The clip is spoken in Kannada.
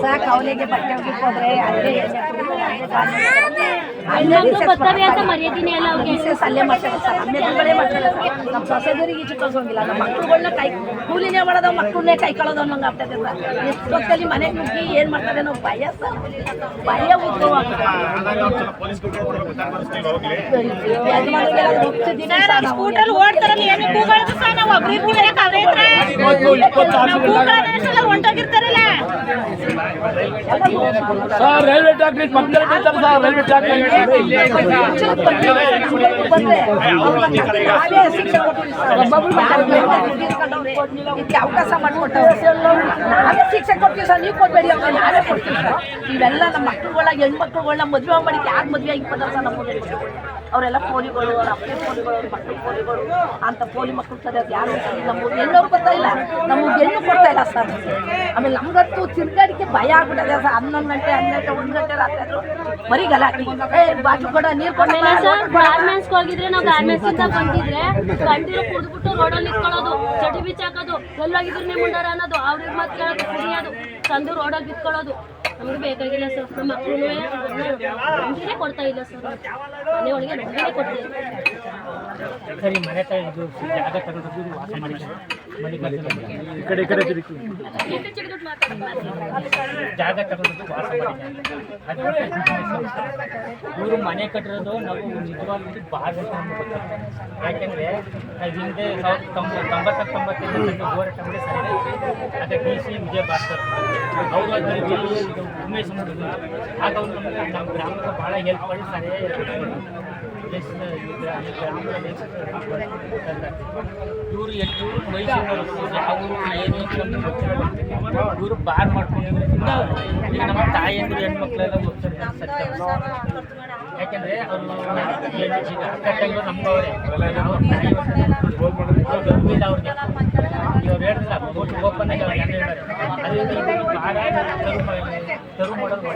ಸಾಕು ಅವಳಿಗೆ ಬಟ್ಟೆ ಹೋದ್ರೆ ಬರ್ತಾರೆ ಅಂತ ಮರ್ಯಾದಿನೇ ಅಲ್ಲ ಅವ್ರಿಗೆ. ಅಲ್ಲೇ ಮಾಡ್ತಾರೆ ಸರ್, ನಮ್ಮೆದುರುಗಳೇ ಮಾಡ್ತಾರೆ ಸರ್. ನಮ್ಮ ಸೊಸೆದರಿಗೆ ಈಚೆ ಕಳ್ಸೋಂಗಿಲ್ಲ, ನಮ್ಮ ಮಕ್ಕಳುಗಳನ್ನ ಕೂಲಿನೇ ಮಾಡೋದು, ಮಕ್ಕಳನ್ನೇ ಕೈ ಕಳೋದು ಅನ್ನೋಂಗೆ ಆಗ್ತದೆ ಸರ್. ಎಷ್ಟು ಹೊತ್ತಲ್ಲಿ ಮನೆಗೆ ನುಗ್ಗಿ ಏನು ಮಾಡ್ತಾರೆ ನಾವು ಭಯ ಸರ್, ಭಯ ಉದ್ಭವ ಸ್ಕೂಟರ್ ಓಡ್ತಾರಲ್ಲ ಏನು ಕೂಗಾಡೋದು ಸರ್, ನಾವು ಒಬ್ರಿರ್ತೀವಿ ಹೊಂಟೋಗಿರ್ತಾರಲ್ಲ ಸರ್. ರೈಲ್ವೆ ಟ್ರ್ಯಾಕ್ ಪಕ್ಕದಲ್ಲಿ ಸರ್, ರೈಲ್ವೆ ಟ್ರ್ಯಾಕ್ ಅವಕಾಶ ಮಾಡಿಕೊಟ್ಟವ್ರು ನಾವೇ ಶಿಕ್ಷೆ ಕೊಡ್ತೀವಿ ಸರ್, ನೀವು ಕೊಡ್ಬೇಡಿ ಅವ್ರು ನಾವೇ ಕೊಡ್ತೀವಿ ಸರ್. ಇವೆಲ್ಲ ನಮ್ಮ ಮಕ್ಕಳುಗಳಾಗಿ ಹೆಣ್ಮಕ್ಳುಗಳನ್ನ ಮದುವೆ ಮಾಡಿಕ್ಕೆ ಯಾರು ಮದುವೆ ಆಗಿಪ್ಪದ ಸರ್ ನಮ್ಮ ಅವರೆಲ್ಲ ಪೋಲಿಗಳು, ಅವ್ರ ಅಪ್ಪೆ ಪೋಲಿಗಳು, ಅವ್ರ ಮಕ್ಕಳು ಪೋಲಿಗಳು ಅಂತ ಪೋಲಿ ಮಕ್ಕಳು ಕರೆಯೋದು ಯಾರು ನಮ್ಗೆ ಹೆಣ್ಣವ್ರು ಬರ್ತಾ ಇಲ್ಲ, ನಮಗೆ ಹೆಣ್ಣು ಕೊಡ್ತಾ ಇಲ್ಲ ಸರ್. ಆಮೇಲೆ ನಮ್ಗಂತೂ ತಿರ್ಗಾಡಿಕೆ ಭಯ ಆಗ್ಬಿಟ್ಟದೆ ಸರ್. 11 ಗಂಟೆ 1 ಗಂಟೆ ರಾತ್ರಿ ಆದರೂ ಬರೀ ಗಲಾಟೆ, ಬಾಜು ಕೊಡ ನೀರು ಕೊಡಲ್ಲ ಸರ್. ಗಾರ್ಮೆಂಟ್ಸ್ಗೆ ಹೋಗಿದ್ರೆ ನಾವು ಗಾರ್ಮೆಂಟ್ಸ್ ಇಂದ ಬಂದಿದ್ರೆ ಗಂಟಿರು ಕುಡಿದ್ಬಿಟ್ಟು ರೋಡಲ್ಲಿ ಇಟ್ಕೊಳ್ಳೋದು, ಚಟಿ ಬಿಚ್ಚಾಕೋದು, ಎಲ್ಲೋಗಿದ್ರು ನಿಮ್ಮ ಮುಂಡಾರ ಅನ್ನೋದು, ಅವ್ರಿಗೆ ಮತ್ತೆ ಕೇಳೋದು, ಕುಡಿಯೋದು, ತಂದು ರೋಡಲ್ಲಿ ಬಿತ್ಕೊಳ್ಳೋದು. ನಮಗೆ ಬೇಕಾಗಿಲ್ಲ ಸರ್. ನಮ್ಮ ಮಕ್ಕಳು ನಮಗೇ ಕೊಡ್ತಾ ಇಲ್ಲ ಸರ್, ಮನೆ ಒಳಗೆ ನಮಗೇ ಕೊಡ್ತಾ ಇಲ್ಲ ಸರಿ. ಮನೆ ಇದು ಜಾಗ ತಗೊಂಡು ವಾಸ ಮಾಡಿದ್ದಾರೆ, ಈ ಕಡೆ ಜಾಗ ತಗೊಂಡು ವಾಸ ಮಾಡಿದ್ದಾರೆ. ಇವರು ಮನೆ ಕಟ್ಟಿರೋದು ನಾವು ನಿಜವಾಗ್ಲೂ ಭಾಳ ಯಾಕೆಂದರೆ ನಾವು ಹಿಂದೆ 1995 ಹೋರಾಟ ಮಾಡಿ ಸರಿ ಅದೇ DC ವಿಜಯ ಭಾಸ್ಕರ್ ಅವರು ಉಮೇಶ್ ಮಾಡಿದ್ರು. ಆಗ ಅವರು ನಮ್ಮ ಗ್ರಾಮಕ್ಕೆ ಭಾಳ ಹೆಲ್ಪ್ ಮಾಡಿ ಸರಿ ಇವರು ಇವರು ಮೈಸೂರು ಯಾವ ಏನು ಇವರು ಬಾರ್ ಮಾಡ್ಕೊಂಡು ಈಗ ನಮ್ಮ ತಾಯಿಯಂದ್ರೆ ಹೆಣ್ಮಕ್ಳೆಲ್ಲ ಹೋಗ್ತಾರೆ ಸತ್ಯ. ಯಾಕೆಂದರೆ ಅವರು ಈಗ ಅಕ್ಕಟ್ಟಂಗೆ ನಮ್ಮವರೇ ಅವ್ರಿಗೆ ಇವಾಗ ಹೇಳಿದ್ರೆ ಓಪನ್ ಆಗಿ ಅವ್ರು ಏನು ಹೇಳೋದು ಅದರಿಂದ ಬಾರ ತರು ಮಾಡೋದು